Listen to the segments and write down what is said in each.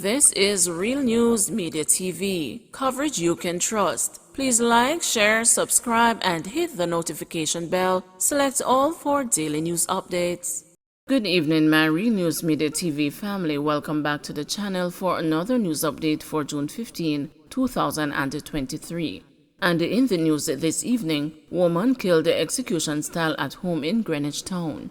This is Real News Media TV, coverage you can trust. Please like, share, subscribe, and hit the notification bell. Select all for daily news updates. Good evening, my Real News Media TV family. Welcome back to the channel for another news update for June 15, 2023. And in the news this evening, woman killed execution style at home in Greenwich Town.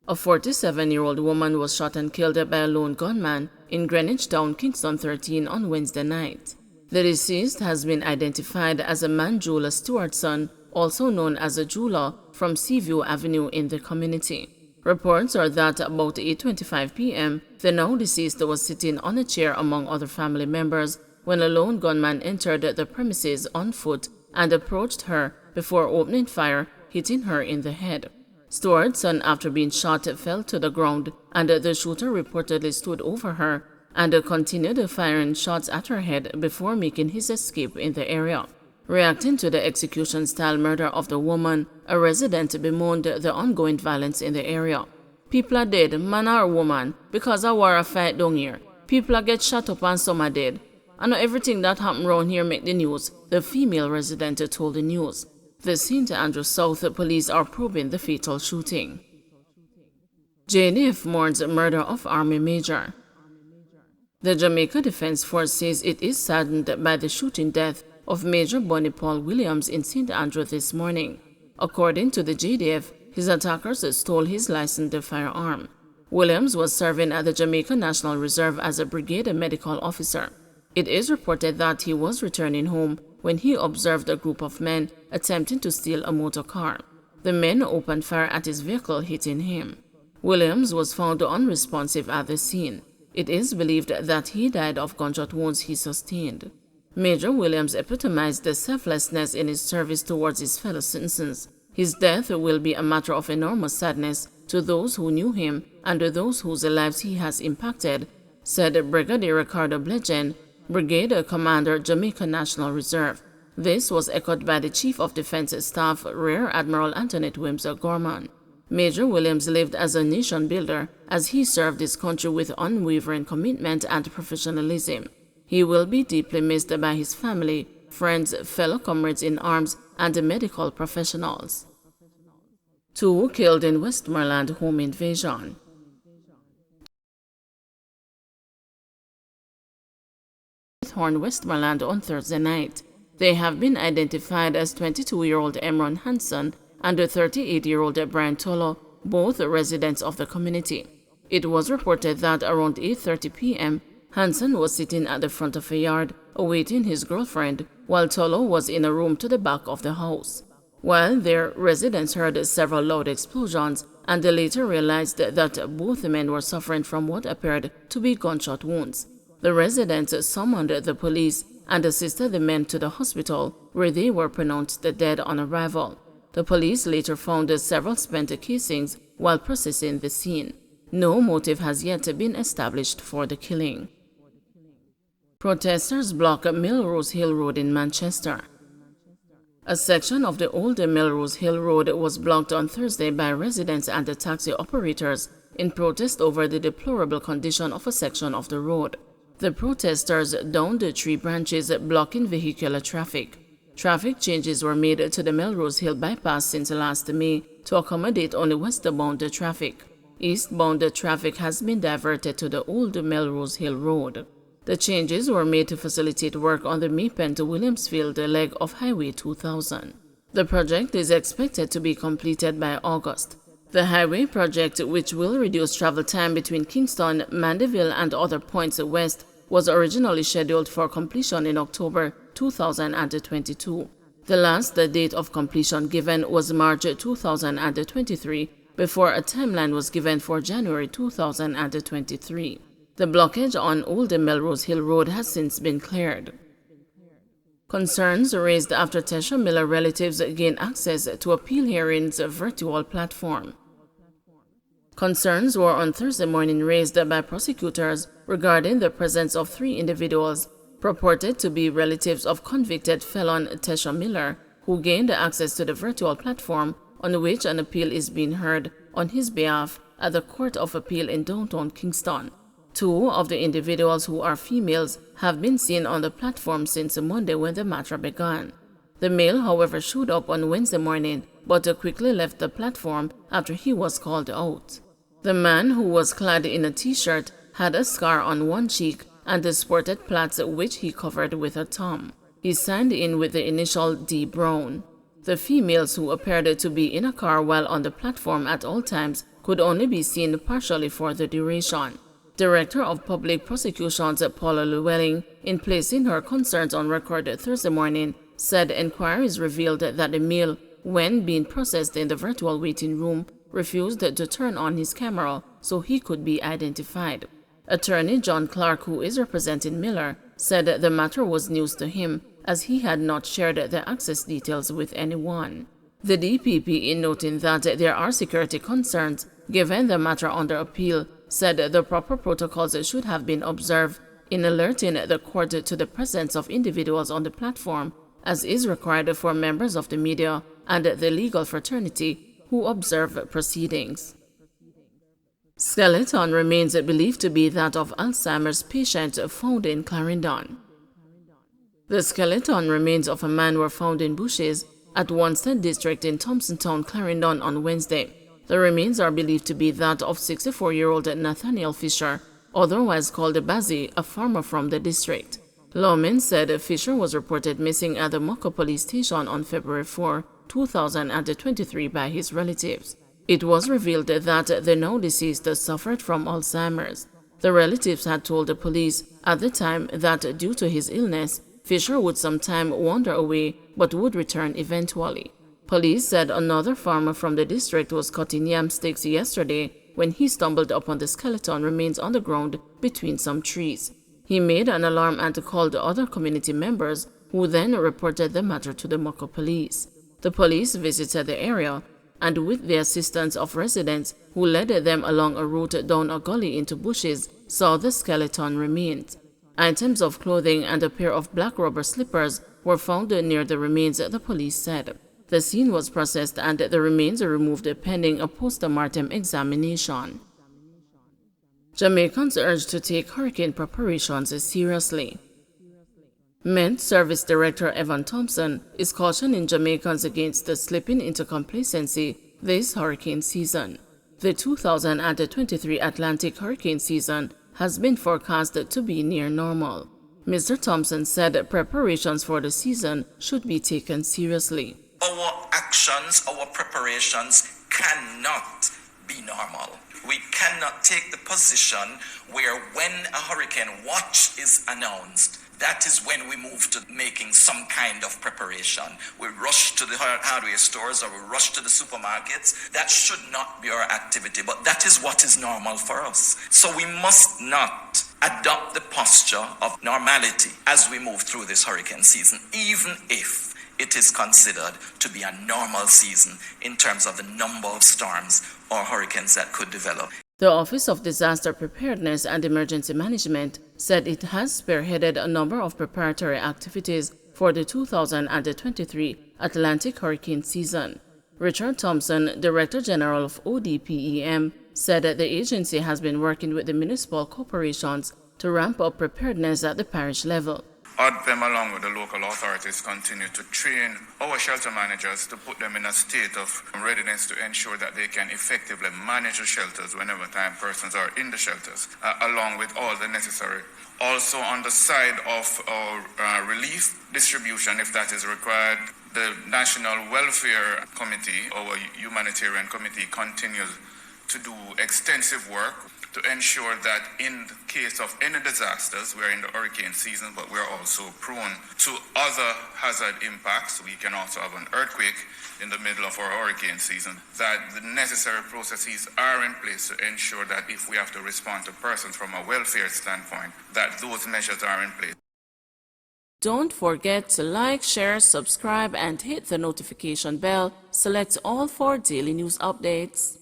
A 47-year-old woman was shot and killed by a lone gunman in Greenwich Town, Kingston 13 on Wednesday night. The deceased has been identified as a man Jula Stewartson, also known as a Jula, from Seaview Avenue in the community. Reports are that about 8:25 p.m., the now deceased was sitting on a chair among other family members when a lone gunman entered the premises on foot and approached her before opening fire, hitting her in the head. Stewartson, after being shot, fell to the ground, and the shooter reportedly stood over her and continued firing shots at her head before making his escape in the area. Reacting to the execution-style murder of the woman, a resident bemoaned the ongoing violence in the area. "People are dead, man or woman, because of war a fight down here. People are get shot up and some are dead. I know everything that happened around here make the news," the female resident told the news. The St. Andrew South police are probing the fatal shooting. JDF mourns murder of Army Major. The Jamaica Defense Force says it is saddened by the shooting death of Major Bonnie Paul Williams in St. Andrew this morning. According to the JDF, his attackers stole his licensed firearm. Williams was serving at the Jamaica National Reserve as a brigade medical officer. It is reported that he was returning home when he observed a group of men attempting to steal a motor car. The men opened fire at his vehicle, hitting him. Williams was found unresponsive at the scene. It is believed that he died of gunshot wounds he sustained. Major Williams epitomized the selflessness in his service towards his fellow citizens. His death will be a matter of enormous sadness to those who knew him and to those whose lives he has impacted, said Brigadier Ricardo Blejen, Brigade Commander, Jamaica National Reserve. This was echoed by the Chief of Defense Staff, Rear Admiral Antoinette Wimser Gorman. Major Williams lived as a nation builder as he served his country with unwavering commitment and professionalism. He will be deeply missed by his family, friends, fellow comrades in arms, and medical professionals. 2 killed in Westmoreland home invasion. Horn, Westmoreland on Thursday night. They have been identified as 22-year-old Emron Hanson and 38-year-old Brian Tolo, both residents of the community. It was reported that around 8:30 p.m., Hanson was sitting at the front of a yard awaiting his girlfriend, while Tolo was in a room to the back of the house. While there, residents heard several loud explosions and later realized that both men were suffering from what appeared to be gunshot wounds. The residents summoned the police and assisted the men to the hospital, where they were pronounced dead on arrival. The police later found several spent casings while processing the scene. No motive has yet been established for the killing. Protesters block Melrose Hill Road in Manchester. A section of the old Melrose Hill Road was blocked on Thursday by residents and the taxi operators in protest over the deplorable condition of a section of the road. The protesters downed 3 branches blocking vehicular traffic. Traffic changes were made to the Melrose Hill bypass since last May to accommodate only westbound traffic. Eastbound traffic has been diverted to the old Melrose Hill Road. The changes were made to facilitate work on the Maypen to Williamsfield leg of Highway 2000. The project is expected to be completed by August. The highway project, which will reduce travel time between Kingston, Mandeville, and other points west, was originally scheduled for completion in October 2022. The last date of completion given was March 2023, before a timeline was given for January 2023. The blockage on Old Melrose Hill Road has since been cleared. Concerns raised after Tesha Miller relatives gained access to appeal hearings virtual platform. Concerns were on Thursday morning raised by prosecutors regarding the presence of 3 individuals purported to be relatives of convicted felon Tesha Miller, who gained access to the virtual platform on which an appeal is being heard on his behalf at the Court of Appeal in downtown Kingston. Two of the individuals, who are females, have been seen on the platform since Monday when the matter began. The male, however, showed up on Wednesday morning but quickly left the platform after he was called out. The man, who was clad in a t-shirt, had a scar on one cheek and sported plaits which he covered with a thumb. He signed in with the initial D. Brown. The females, who appeared to be in a car while on the platform at all times, could only be seen partially for the duration. Director of Public Prosecutions Paula Llewellyn, in placing her concerns on record Thursday morning, said inquiries revealed that the male, when being processed in the virtual waiting room, refused to turn on his camera so he could be identified. Attorney John Clark, who is representing Miller, said the matter was news to him as he had not shared the access details with anyone. The DPP, in noting that there are security concerns given the matter under appeal, said the proper protocols should have been observed in alerting the court to the presence of individuals on the platform, as is required for members of the media and the legal fraternity who observe proceedings. Skeleton remains believed to be that of Alzheimer's patient found in Clarendon. The skeleton remains of a man were found in bushes at Wanstead District in Thompsontown, Clarendon on Wednesday. The remains are believed to be that of 64-year-old Nathaniel Fisher, otherwise called Bazzi, a farmer from the district. Lawmen said Fisher was reported missing at the Mocco police station on February 4, 2023 by his relatives. It was revealed that the now deceased suffered from Alzheimer's. The relatives had told the police at the time that due to his illness, Fisher would sometime wander away but would return eventually. Police said another farmer from the district was cutting yam sticks yesterday when he stumbled upon the skeleton remains on the ground between some trees. He made an alarm and called other community members, who then reported the matter to the Mocco police. The police visited the area and, with the assistance of residents who led them along a route down a gully into bushes, saw the skeleton remains. Items of clothing and a pair of black rubber slippers were found near the remains, the police said. The scene was processed and the remains removed pending a post-mortem examination. Jamaicans urged to take hurricane preparations seriously. Met Service Director Evan Thompson is cautioning Jamaicans against slipping into complacency this hurricane season. The 2023 Atlantic hurricane season has been forecast to be near normal. Mr. Thompson said preparations for the season should be taken seriously. Our actions, our preparations cannot be normal. We cannot take the position where when a hurricane watch is announced, that is when we move to making some kind of preparation. We rush to the hardware stores or we rush to the supermarkets. That should not be our activity, but that is what is normal for us. So we must not adopt the posture of normality as we move through this hurricane season, even if it is considered to be a normal season in terms of the number of storms or hurricanes that could develop. The Office of Disaster Preparedness and Emergency Management said it has spearheaded a number of preparatory activities for the 2023 Atlantic hurricane season. Richard Thompson, Director General of ODPEM, said that the agency has been working with the municipal corporations to ramp up preparedness at the parish level. ODPEM, along with the local authorities, continue to train our shelter managers to put them in a state of readiness to ensure that they can effectively manage the shelters whenever time persons are in the shelters, along with all the necessary. Also, on the side of our relief distribution, if that is required, the National Welfare Committee, our humanitarian committee, continues to do extensive work to ensure that in the case of any disasters, we're in the hurricane season, but we're also prone to other hazard impacts. We can also have an earthquake in the middle of our hurricane season, that the necessary processes are in place to ensure that if we have to respond to persons from a welfare standpoint, that those measures are in place. Don't forget to like, share, subscribe, and hit the notification bell. Select all for daily news updates.